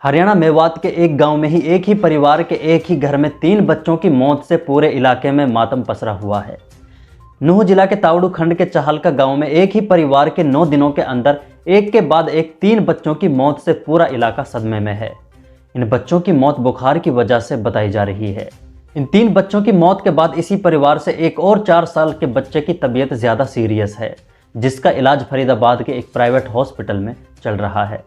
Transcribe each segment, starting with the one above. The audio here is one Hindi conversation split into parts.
हरियाणा मेवात के एक गांव में ही एक ही परिवार के एक ही घर में 3 बच्चों की मौत से पूरे इलाके में मातम पसरा हुआ है। नूंह जिला के तावड़ू खंड के चाहलका गांव में एक ही परिवार के 9 दिनों के अंदर एक के बाद एक 3 बच्चों की मौत से पूरा इलाका सदमे में है। इन बच्चों की मौत बुखार की वजह से बताई जा रही है। इन 3 बच्चों की मौत के बाद इसी परिवार से एक और 4 साल के बच्चे की तबीयत ज्यादा सीरियस है, जिसका इलाज फरीदाबाद के एक प्राइवेट हॉस्पिटल में चल रहा है।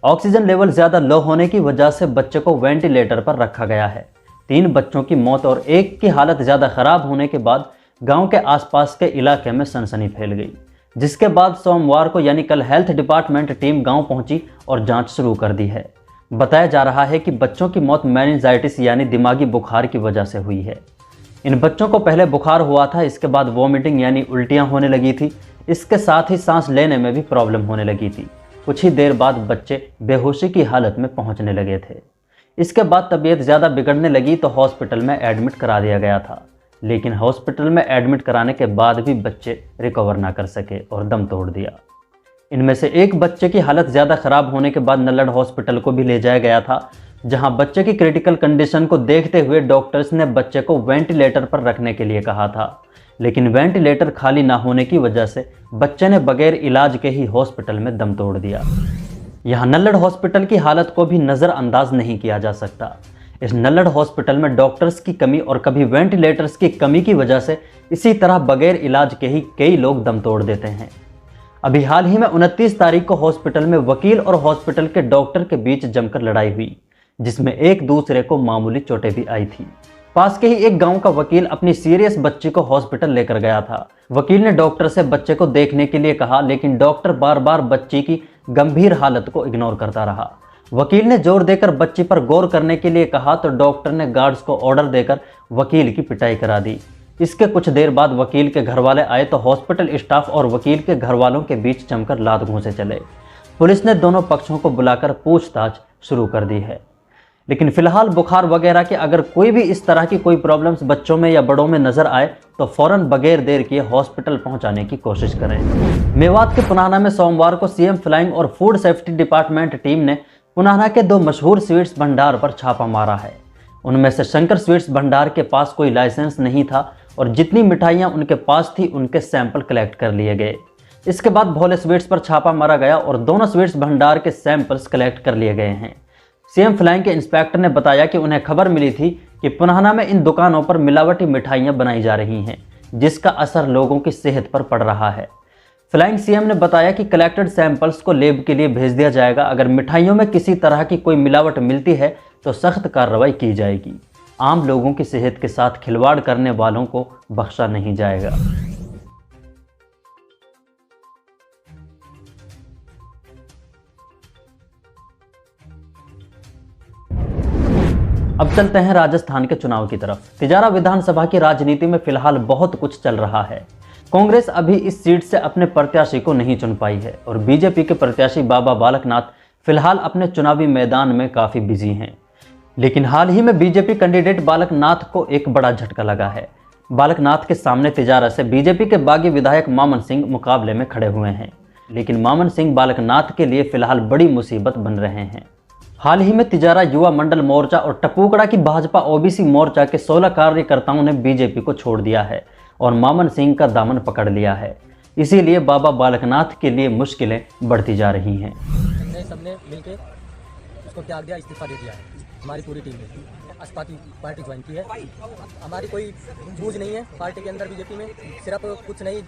ऑक्सीजन लेवल ज्यादा लो होने की वजह से बच्चे को वेंटिलेटर पर रखा गया है। 3 बच्चों की मौत और एक की हालत ज्यादा खराब होने के बाद गांव के आसपास के इलाके में सनसनी फैल गई, जिसके बाद सोमवार को यानी कल हेल्थ डिपार्टमेंट टीम गांव पहुंची और जांच शुरू कर दी है। बताया जा रहा है कि बच्चों की मौत मेनिंजाइटिस यानी दिमागी बुखार की वजह से हुई है। इन बच्चों को पहले बुखार हुआ था, इसके बाद वॉमिटिंग यानी उल्टियां होने लगी थी। इसके साथ ही सांस लेने में भी प्रॉब्लम होने लगी थी। कुछ ही देर बाद बच्चे बेहोशी की हालत में पहुंचने लगे थे। इसके बाद तबीयत ज़्यादा बिगड़ने लगी तो हॉस्पिटल में एडमिट करा दिया गया था, लेकिन हॉस्पिटल में एडमिट कराने के बाद भी बच्चे रिकवर ना कर सके और दम तोड़ दिया। इनमें से एक बच्चे की हालत ज़्यादा खराब होने के बाद नल्लड़ हॉस्पिटल को भी ले जाया गया था, जहां बच्चे की क्रिटिकल कंडीशन को देखते हुए डॉक्टर्स ने बच्चे को वेंटिलेटर पर रखने के लिए कहा था, लेकिन वेंटिलेटर खाली ना होने की वजह से बच्चे ने बगैर इलाज के ही हॉस्पिटल में दम तोड़ दिया। यहाँ नल्लड़ हॉस्पिटल की हालत को भी नज़रअंदाज नहीं किया जा सकता। इस नल्लड़ हॉस्पिटल में डॉक्टर्स की कमी और कभी वेंटिलेटर्स की कमी की वजह से इसी तरह बगैर इलाज के ही कई लोग दम तोड़ देते हैं। अभी हाल ही में 29 तारीख को हॉस्पिटल में वकील और हॉस्पिटल के डॉक्टर के बीच जमकर लड़ाई हुई, जिसमें एक दूसरे को मामूली चोटें भी आई थी। पास के ही एक गांव का वकील अपनी सीरियस बच्ची को हॉस्पिटल लेकर गया था। वकील ने डॉक्टर से बच्चे को देखने के लिए कहा, लेकिन डॉक्टर बार बार बच्ची की गंभीर हालत को इग्नोर करता रहा। वकील ने जोर देकर बच्ची पर गौर करने के लिए कहा तो डॉक्टर ने गार्ड्स को ऑर्डर देकर वकील की पिटाई करा दी। इसके कुछ देर बाद वकील के घर वाले आए तो हॉस्पिटल स्टाफ और वकील के घर वालों के बीच जमकर लात घूंसे चले। पुलिस ने दोनों पक्षों को बुलाकर पूछताछ शुरू कर दी है, लेकिन फिलहाल बुखार वगैरह के अगर कोई भी इस तरह की कोई प्रॉब्लम्स बच्चों में या बड़ों में नजर आए तो फौरन बगैर देर किए हॉस्पिटल पहुंचाने की कोशिश करें। मेवात के पुनाना में सोमवार को सीएम फ्लाइंग और फूड सेफ्टी डिपार्टमेंट टीम ने पुनाना के 2 मशहूर स्वीट्स भंडार पर छापा मारा है। उनमें से शंकर स्वीट्स भंडार के पास कोई लाइसेंस नहीं था और जितनी मिठाइयाँ उनके पास थी उनके सैंपल कलेक्ट कर लिए गए। इसके बाद भोले स्वीट्स पर छापा मारा गया और दोनों स्वीट्स भंडार के सैंपल्स कलेक्ट कर लिए गए हैं। सीएम फ्लाइंग के इंस्पेक्टर ने बताया कि उन्हें खबर मिली थी कि पुनाना में इन दुकानों पर मिलावटी मिठाइयां बनाई जा रही हैं, जिसका असर लोगों की सेहत पर पड़ रहा है। फ्लाइंग सीएम ने बताया कि कलेक्टेड सैंपल्स को लैब के लिए भेज दिया जाएगा। अगर मिठाइयों में किसी तरह की कोई मिलावट मिलती है तो सख्त कार्रवाई की जाएगी। आम लोगों की सेहत के साथ खिलवाड़ करने वालों को बख्शा नहीं जाएगा। अब चलते हैं राजस्थान के चुनाव की तरफ। तिजारा विधानसभा की राजनीति में फिलहाल बहुत कुछ चल रहा है। कांग्रेस अभी इस सीट से अपने प्रत्याशी को नहीं चुन पाई है और बीजेपी के प्रत्याशी बाबा बालकनाथ फिलहाल अपने चुनावी मैदान में काफी बिजी हैं। लेकिन हाल ही में बीजेपी कैंडिडेट बालकनाथ को एक बड़ा झटका लगा है। बालकनाथ के सामने तिजारा से बीजेपी के बागी विधायक मामन सिंह मुकाबले में खड़े हुए हैं, लेकिन मामन सिंह बालकनाथ के लिए फिलहाल बड़ी मुसीबत बन रहे हैं। हाल ही में तिजारा युवा मंडल मोर्चा और टपूकड़ा की भाजपा ओबीसी मोर्चा के 16 कार्यकर्ताओं ने बीजेपी को छोड़ दिया है और मामन सिंह का दामन पकड़ लिया है। इसीलिए बाबा बालकनाथ के लिए मुश्किलें बढ़ती जा रही हैं। सबने मिलकर उसको त्याग दिया, इस्तीफा दे दिया है। हमारी पूरी टीम ने असपा की पार्टी ज्वाइन की है। हमारी कोई जूझ नहीं है पार्टी के अंदर बीजेपी में, सिर्फ कुछ नहीं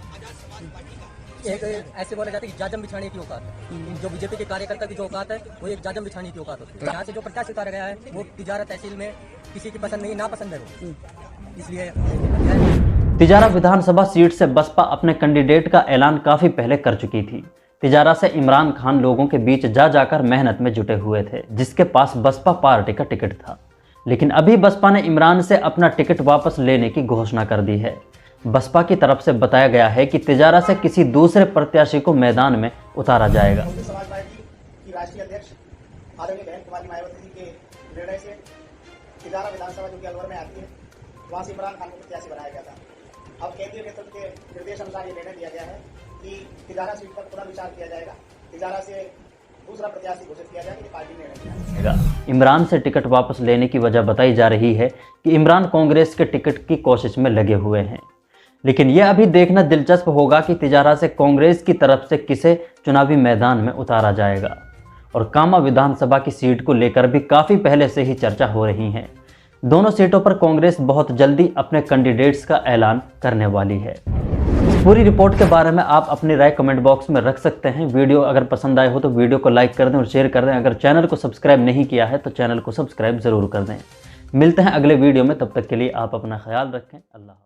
एक ऐसे बोला जाता है कि जाजम बिछाने की औकात है। जो बीजेपी के कार्यकर्ता की जो औकात है वो एक जाजम बिछाने की औकात होती है। यहाँ से जो प्रत्याशी उतारा गया है वो तिजारा तहसील में किसी की पसंद नहीं, ना पसंद है वो, इसलिए तिजारा विधानसभा सीट से बसपा अपने कैंडिडेट का ऐलान काफी पहले कर चुकी थी। तिजारा से इमरान खान लोगों के बीच जाकर मेहनत में जुटे हुए थे, जिसके पास बसपा पार्टी का टिकट था। लेकिन अभी बसपा ने इमरान से अपना टिकट वापस लेने की घोषणा कर दी है। बसपा की तरफ से बताया गया है कि तिजारा से किसी दूसरे प्रत्याशी को मैदान में उतारा जाएगा। समाज पार्टी की राष्ट्रीय अध्यक्ष आदरणीय बहन कुमारी मायावती जी के निर्णय से तिजारा विधानसभा जो कि अलवर में आती है, वहां से इमरान खान को प्रत्याशी बनाया गया था। अब केंद्रीय नेतृत्व के निर्देश अनुसार ये निर्णय लिया गया है कि तिजारा सीट पर पुनः विचार किया जाएगा। तिजारा से दूसरा प्रत्याशी घोषित किया जाए कि पार्टी ने निर्णय किया। इमरान से टिकट वापस लेने की वजह बताई जा रही है कि इमरान कांग्रेस के टिकट की कोशिश में लगे हुए हैं, लेकिन यह अभी देखना दिलचस्प होगा कि तिजारा से कांग्रेस की तरफ से किसे चुनावी मैदान में उतारा जाएगा। और कामा विधानसभा की सीट को लेकर भी काफ़ी पहले से ही चर्चा हो रही है। दोनों सीटों पर कांग्रेस बहुत जल्दी अपने कैंडिडेट्स का ऐलान करने वाली है। इस पूरी रिपोर्ट के बारे में आप अपनी राय कमेंट बॉक्स में रख सकते हैं। वीडियो अगर पसंद आए हो तो वीडियो को लाइक कर दें और शेयर कर दें। अगर चैनल को सब्सक्राइब नहीं किया है तो चैनल को सब्सक्राइब ज़रूर कर दें। मिलते हैं अगले वीडियो में, तब तक के लिए आप अपना ख्याल रखें। अल्लाह।